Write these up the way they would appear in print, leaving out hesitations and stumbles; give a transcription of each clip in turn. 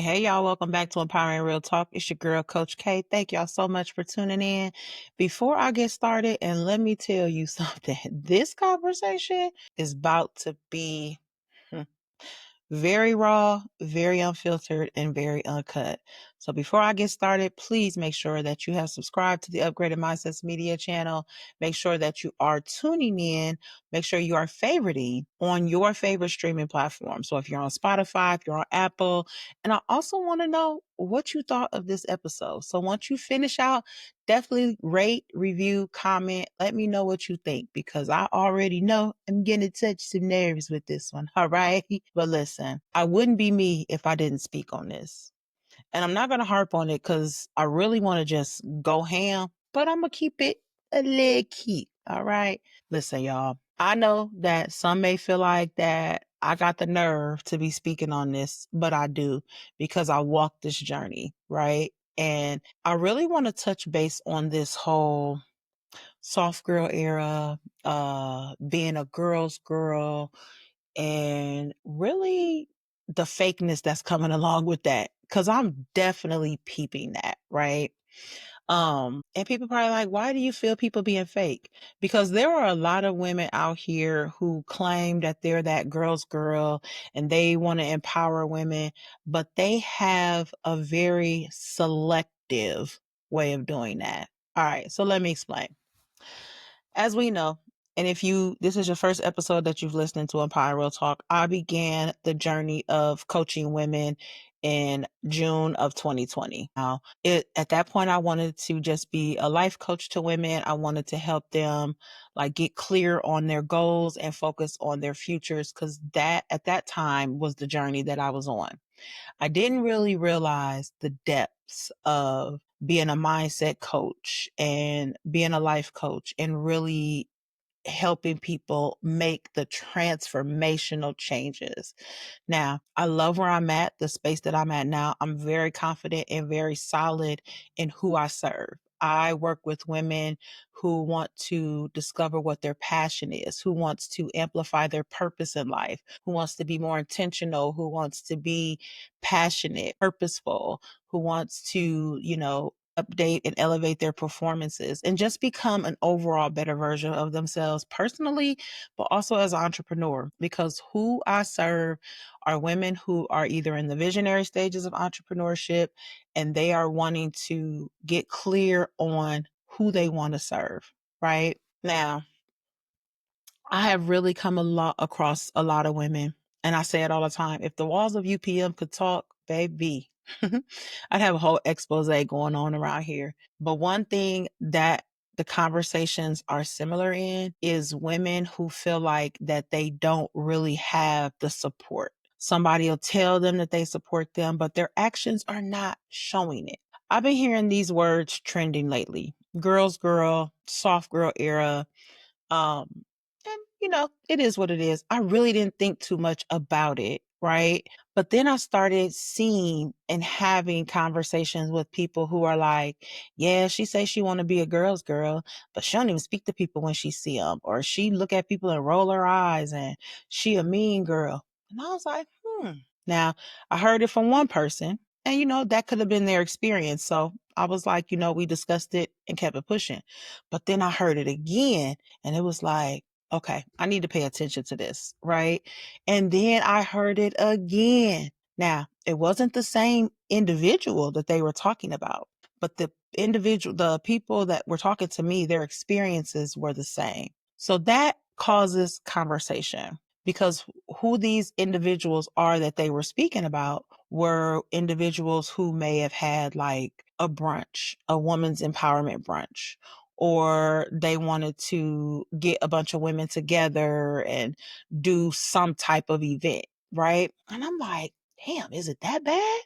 Hey, y'all. Welcome back to Empowering Real Talk. It's your girl, Coach K. Thank y'all so much for tuning in. Before I get started, and let me tell you something, this conversation is about to be very raw, very unfiltered, and very uncut. So before I get started, please make sure that you have subscribed to the Upgraded Mindsets Media channel. Make sure that you are tuning in. Make sure you are favoriting on your favorite streaming platform. So if you're on Spotify, if you're on Apple, and I also want to know what you thought of this episode. So once you finish out, definitely rate, review, comment. Let me know what you think because I already know I'm getting to touch some nerves with this one. All right. But listen, I wouldn't be me if I didn't speak on this. And I'm not going to harp on it because I really want to just go ham, but I'm going to keep it a little key. All right. Listen, y'all, I know that some may feel like that I got the nerve to be speaking on this, but I do because I walked this journey. Right. And I really want to touch base on this whole soft girl era, being a girl's girl, and really the fakeness that's coming along with that. Cause I'm definitely peeping that, right? And people probably like, why do you feel people being fake? Because there are a lot of women out here who claim that they're that girl's girl and they want to empower women, but they have a very selective way of doing that. All right, so let me explain. As we know, and if this is your first episode that you've listened to Empire Real Talk, I began the journey of coaching women in June of 2020. Now, at that point, I wanted to just be a life coach to women. I wanted to help them like get clear on their goals and focus on their futures because that at that time was the journey that I was on. I didn't really realize the depths of being a mindset coach and being a life coach and really helping people make the transformational changes. Now, I love where I'm at, the space that I'm at now. I'm very confident and very solid in who I serve. I work with women who want to discover what their passion is, who wants to amplify their purpose in life, who wants to be more intentional, who wants to be passionate, purposeful, who wants to, update and elevate their performances and just become an overall better version of themselves personally, but also as an entrepreneur. Because who I serve are women who are either in the visionary stages of entrepreneurship and they are wanting to get clear on who they want to serve, right? Now, I have really come a lot across a lot of women, and I say it all the time. If the walls of UPM could talk, baby, I'd have a whole expose going on around here. But one thing that the conversations are similar in is women who feel like that they don't really have the support. Somebody will tell them that they support them, but their actions are not showing it. I've been hearing these words trending lately. Girls girl, soft girl era, and it is what it is. I really didn't think too much about it, right? But then I started seeing and having conversations with people who are like, yeah, she says she want to be a girl's girl, but she don't even speak to people when she see them, or she look at people and roll her eyes and she a mean girl. And I was like, Now, I heard it from one person and that could have been their experience. So I was like, we discussed it and kept it pushing. But then I heard it again and it was like, okay, I need to pay attention to this, right? And then I heard it again. Now, it wasn't the same individual that they were talking about, but the people that were talking to me, their experiences were the same. So that causes conversation because who these individuals are that they were speaking about were individuals who may have had like a brunch, a woman's empowerment brunch, or they wanted to get a bunch of women together and do some type of event, right? And I'm like, damn, is it that bad?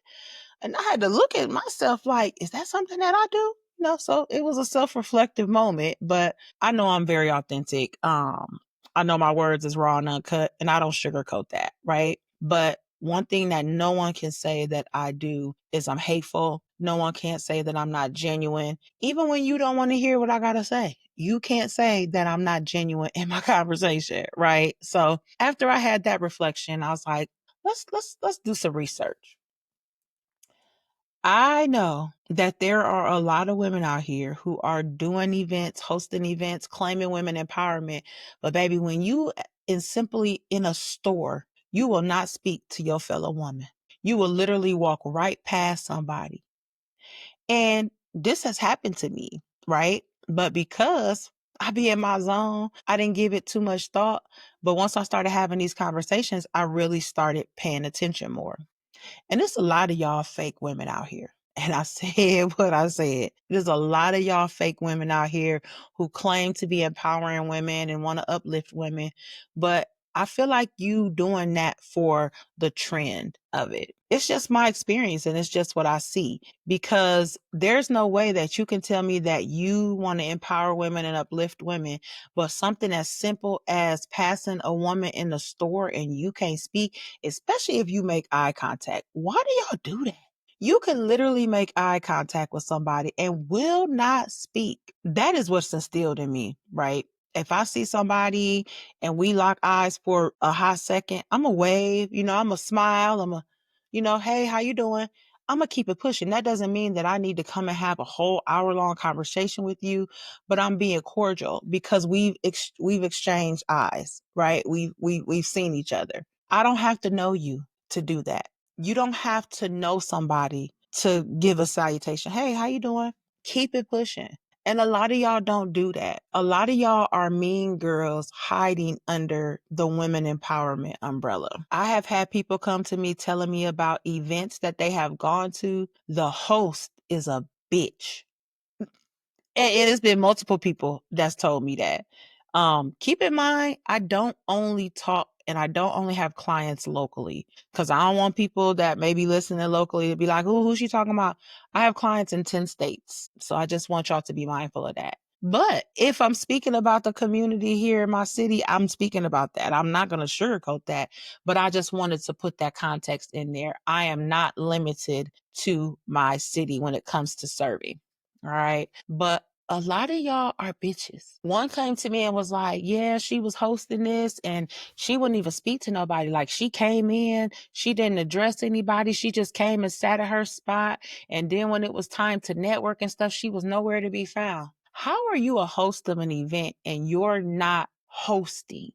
And I had to look at myself like, is that something that I do? So it was a self-reflective moment, but I know I'm very authentic. I know my words is raw and uncut and I don't sugarcoat that, right? But one thing that no one can say that I do is I'm hateful. No one can't say that I'm not genuine. Even when you don't want to hear what I got to say, you can't say that I'm not genuine in my conversation, right? So after I had that reflection, I was like, let's do some research. I know that there are a lot of women out here who are doing events, hosting events, claiming women empowerment. But baby, when you is simply in a store, you will not speak to your fellow woman. You will literally walk right past somebody. And this has happened to me, right? But because I be in my zone, I didn't give it too much thought. But once I started having these conversations, I really started paying attention more. And there's a lot of y'all fake women out here. And I said what I said. There's a lot of y'all fake women out here who claim to be empowering women and want to uplift women. But I feel like you doing that for the trend of it. It's just my experience and it's just what I see because there's no way that you can tell me that you want to empower women and uplift women, but something as simple as passing a woman in the store and you can't speak, especially if you make eye contact. Why do y'all do that? You can literally make eye contact with somebody and will not speak. That is what's instilled in me, right? If I see somebody and we lock eyes for a hot second, I'm a wave, I'm a smile, hey, how you doing? I'm gonna keep it pushing. That doesn't mean that I need to come and have a whole hour-long conversation with you, but I'm being cordial because we've exchanged eyes, right? We've seen each other. I don't have to know you to do that. You don't have to know somebody to give a salutation. Hey, how you doing? Keep it pushing. And a lot of y'all don't do that. A lot of y'all are mean girls hiding under the women empowerment umbrella. I have had people come to me telling me about events that they have gone to. The host is a bitch. And it has been multiple people that's told me that. Keep in mind, I don't only talk and I don't only have clients locally because I don't want people that may be listening locally to be like, "Ooh, who's she talking about?" I have clients in 10 states. So I just want y'all to be mindful of that. But if I'm speaking about the community here in my city, I'm speaking about that. I'm not going to sugarcoat that, but I just wanted to put that context in there. I am not limited to my city when it comes to serving. All right. But a lot of y'all are bitches. One came to me and was like, yeah, she was hosting this and she wouldn't even speak to nobody. Like she came in, she didn't address anybody. She just came and sat at her spot. And then when it was time to network and stuff, she was nowhere to be found. How are you a host of an event and you're not hosting?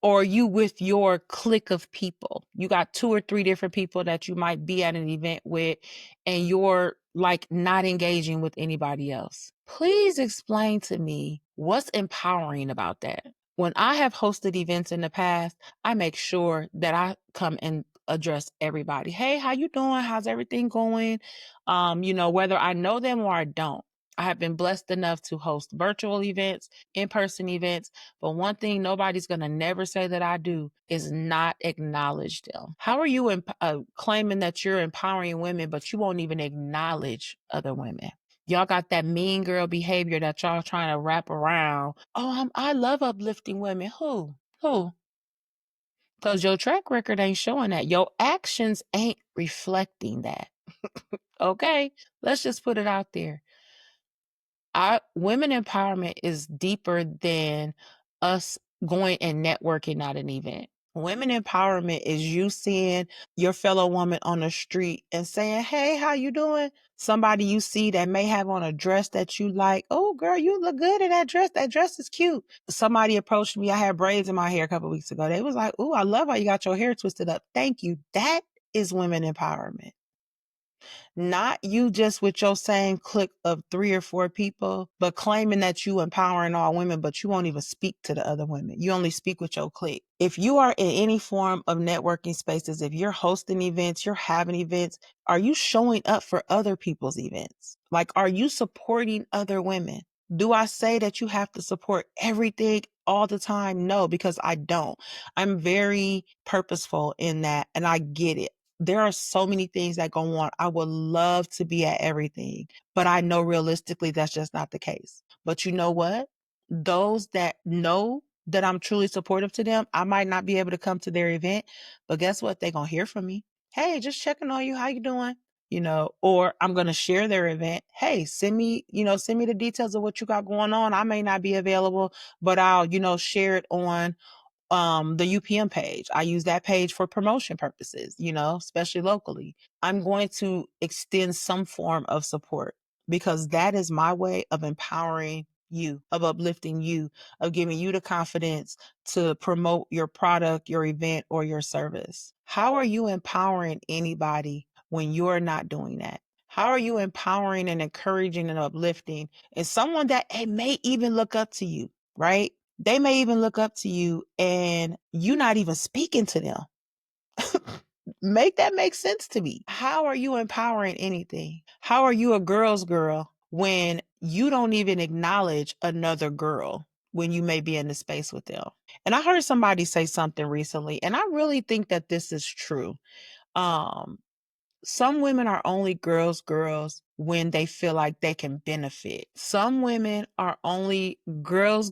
Or you with your clique of people? You got 2 or 3 different people that you might be at an event with and you're like not engaging with anybody else. Please explain to me what's empowering about that. When I have hosted events in the past, I make sure that I come and address everybody. Hey, how you doing? How's everything going? Whether I know them or I don't. I have been blessed enough to host virtual events, in-person events, but one thing nobody's going to never say that I do is not acknowledge them. How are you claiming that you're empowering women, but you won't even acknowledge other women? Y'all got that mean girl behavior that y'all trying to wrap around. Oh, I love uplifting women. Who? Who? Because your track record ain't showing that. Your actions ain't reflecting that. Okay? Let's just put it out there. Women empowerment is deeper than us going and networking at an event. Women empowerment is you seeing your fellow woman on the street and saying, hey, how you doing? Somebody you see that may have on a dress that you like. Oh, girl, you look good in that dress. That dress is cute. Somebody approached me. I had braids in my hair a couple weeks ago. They was like, oh, I love how you got your hair twisted up. Thank you. That is women empowerment. Not you just with your same clique of 3 or 4 people, but claiming that you empowering all women, but you won't even speak to the other women. You only speak with your clique. If you are in any form of networking spaces, if you're hosting events, you're having events, are you showing up for other people's events? Like, are you supporting other women? Do I say that you have to support everything all the time? No, because I don't. I'm very purposeful in that and I get it. There are so many things that go on. I would love to be at everything, but I know realistically that's just not the case. But you know what? Those that know that I'm truly supportive to them, I might not be able to come to their event, but guess what? They're going to hear from me. Hey, just checking on you. How you doing? Or I'm going to share their event. Hey, send me the details of what you got going on. I may not be available, but I'll, share it on the UPM page. I use that page for promotion purposes, especially locally. I'm going to extend some form of support because that is my way of empowering you, of uplifting you, of giving you the confidence to promote your product, your event, or your service. How are you empowering anybody when you're not doing that? How are you empowering and encouraging and uplifting and someone that may even look up to you, right? They may even look up to you and you not even speaking to them. Make that make sense to me. How are you empowering anything? How are you a girl's girl when you don't even acknowledge another girl when you may be in the space with them? And I heard somebody say something recently, and I really think that this is true. Um, some women are only girls when they feel like they can benefit. Some women are only girls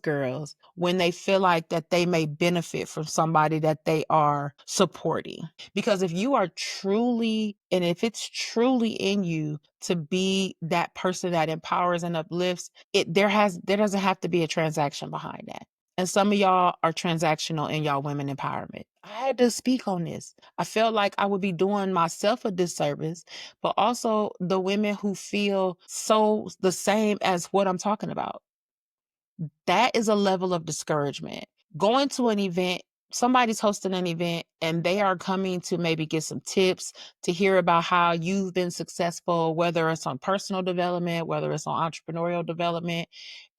when they feel like that they may benefit from somebody that they are supporting. Because if you are truly, and if it's truly in you to be that person that empowers and uplifts, there doesn't have to be a transaction behind that. And some of y'all are transactional in y'all women empowerment. I had to speak on this. I felt like I would be doing myself a disservice, but also the women who feel so the same as what I'm talking about. That is a level of discouragement. Going to an event, somebody's hosting an event and they are coming to maybe get some tips to hear about how you've been successful, whether it's on personal development, whether it's on entrepreneurial development.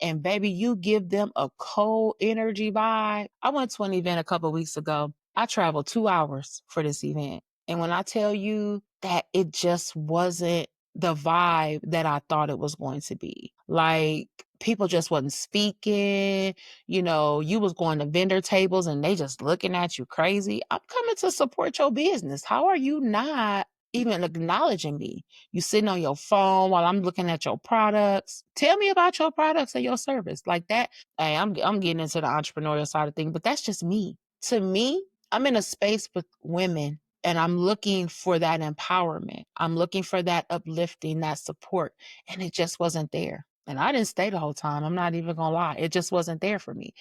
And baby, you give them a cold energy vibe. I went to an event a couple of weeks ago. I traveled 2 hours for this event. And when I tell you that it just wasn't the vibe that I thought it was going to be, like people just wasn't speaking, you was going to vendor tables and they just looking at you crazy. I'm coming to support your business. How are you not even acknowledging me? You sitting on your phone while I'm looking at your products. Tell me about your products or your service. Like that. Hey, I'm getting into the entrepreneurial side of things, but that's just me. To me, I'm in a space with women and I'm looking for that empowerment. I'm looking for that uplifting, that support. And it just wasn't there. And I didn't stay the whole time. I'm not even going to lie. It just wasn't there for me.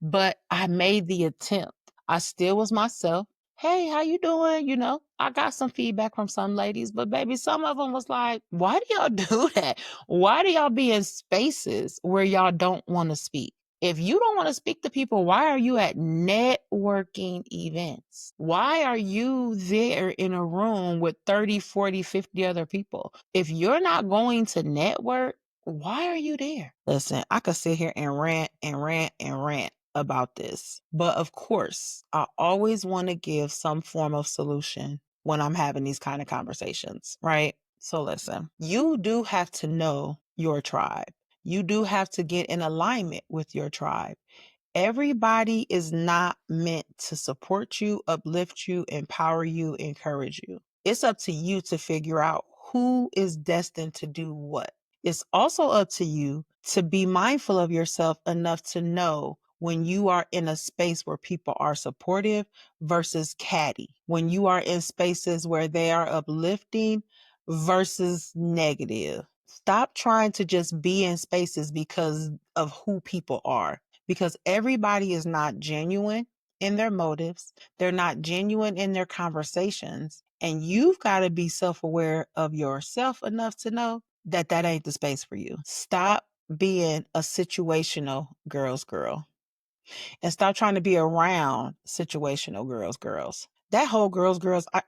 But I made the attempt. I still was myself. Hey, how you doing? I got some feedback from some ladies, but baby, some of them was like, why do y'all do that? Why do y'all be in spaces where y'all don't want to speak? If you don't want to speak to people, why are you at networking events? Why are you there in a room with 30, 40, 50 other people? If you're not going to network, why are you there? Listen, I could sit here and rant and rant and rant about this. But of course, I always want to give some form of solution when I'm having these kind of conversations, right? So listen, you do have to know your tribe. You do have to get in alignment with your tribe. Everybody is not meant to support you, uplift you, empower you, encourage you. It's up to you to figure out who is destined to do what. It's also up to you to be mindful of yourself enough to know when you are in a space where people are supportive versus catty, when you are in spaces where they are uplifting versus negative. Stop trying to just be in spaces because of who people are, because everybody is not genuine in their motives. They're not genuine in their conversations. And you've got to be self-aware of yourself enough to know that that ain't the space for you. Stop being a situational girl's girl and stop trying to be around situational girls. That whole girls,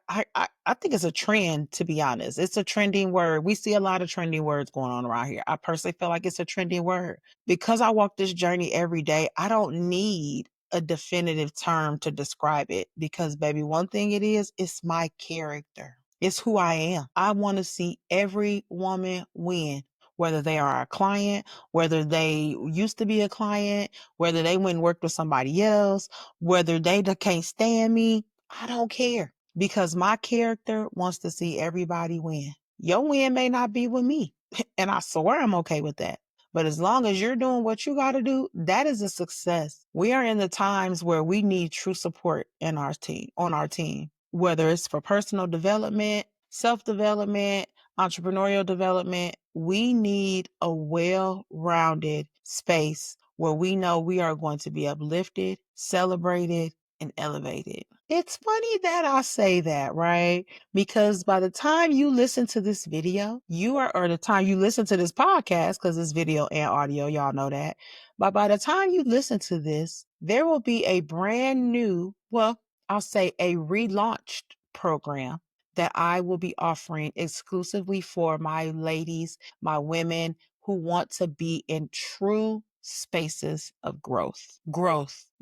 I think it's a trend, to be honest. It's a trending word. We see a lot of trending words going on around here. I personally feel like it's a trending word. Because I walk this journey every day, I don't need a definitive term to describe it because, baby, one thing it's my character. It's who I am. I want to see every woman win, whether they are a client, whether they used to be a client, whether they went and worked with somebody else, whether they can't stand me. I don't care because my character wants to see everybody win. Your win may not be with me, and I swear I'm okay with that. But as long as you're doing what you got to do, that is a success. We are in the times where we need true support in our team, on our team, whether it's for personal development, self-development, entrepreneurial development. We need a well-rounded space where we know we are going to be uplifted, celebrated, and elevated. It's funny that I say that, right? Because by the time you listen to this video, or the time you listen to this podcast, because it's video and audio, y'all know that. But by the time you listen to this, there will be a brand new, well, I'll say a relaunched program that I will be offering exclusively for my ladies, my women who want to be in true spaces of growth,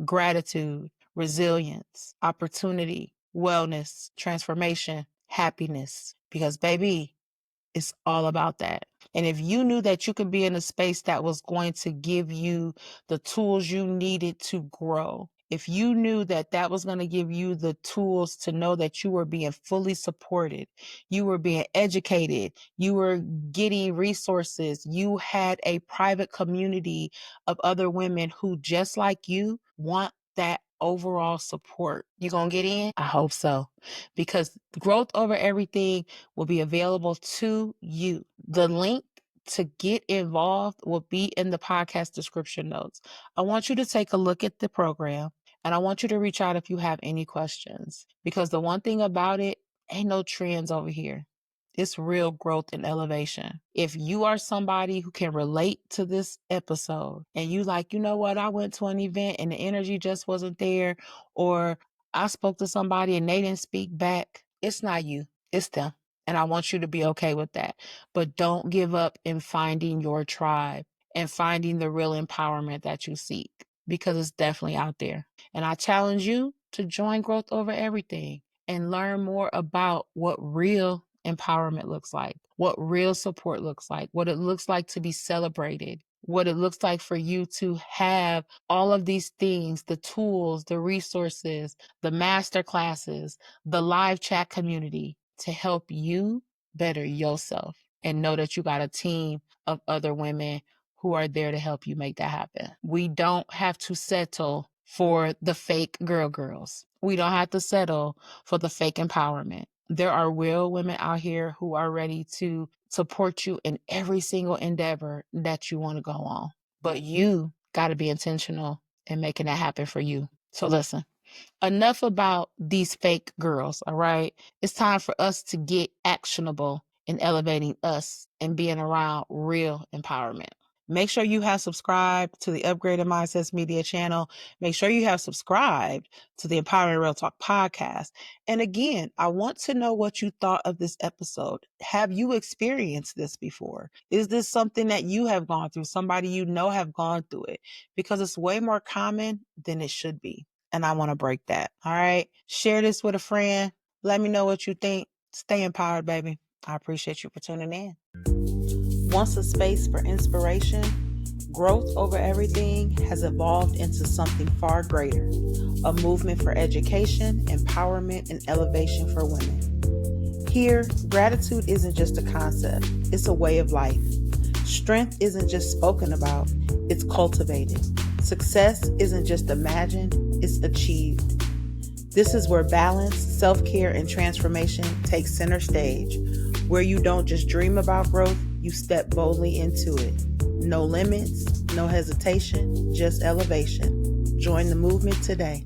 gratitude, resilience, opportunity, wellness, transformation, happiness. Because, baby, it's all about that. And if you knew that you could be in a space that was going to give you the tools you needed to grow, if you knew that that was going to give you the tools to know that you were being fully supported, you were being educated, you were getting resources, you had a private community of other women who, just like you, want that overall support. You gonna get in? I hope so. Because growth over everything will be available to you. The link to get involved will be in the podcast description notes. I want you to take a look at the program, and I want you to reach out if you have any questions, because the one thing about it, ain't no trends over here. It's real growth and elevation. If you are somebody who can relate to this episode and you like, you know what, I went to an event and the energy just wasn't there, or I spoke to somebody and they didn't speak back, it's not you, it's them. And I want you to be okay with that. But don't give up in finding your tribe and finding the real empowerment that you seek, because it's definitely out there. And I challenge you to join Growth Over Everything and learn more about what real empowerment looks like, what real support looks like, what it looks like to be celebrated, what it looks like for you to have all of these things, the tools, the resources, the master classes, the live chat community to help you better yourself, and know that you got a team of other women who are there to help you make that happen. We don't have to settle for the fake girls. We don't have to settle for the fake empowerment. There are real women out here who are ready to support you in every single endeavor that you want to go on. But you got to be intentional in making that happen for you. So listen, enough about these fake girls, all right? It's time for us to get actionable in elevating us and being around real empowerment. Make sure you have subscribed to the Upgraded Mindsets Media channel. Make sure you have subscribed to the Empowering Real Talk podcast. And again, I want to know what you thought of this episode. Have you experienced this before? Is this something that you have gone through? Somebody you know have gone through it? Because it's way more common than it should be. And I want to break that. All right. Share this with a friend. Let me know what you think. Stay empowered, baby. I appreciate you for tuning in. Once a space for inspiration, Growth Over Everything has evolved into something far greater, a movement for education, empowerment, and elevation for women. Here, gratitude isn't just a concept, it's a way of life. Strength isn't just spoken about, it's cultivated. Success isn't just imagined, it's achieved. This is where balance, self-care, and transformation take center stage, where you don't just dream about growth, you step boldly into it. No limits, no hesitation, just elevation. Join the movement today.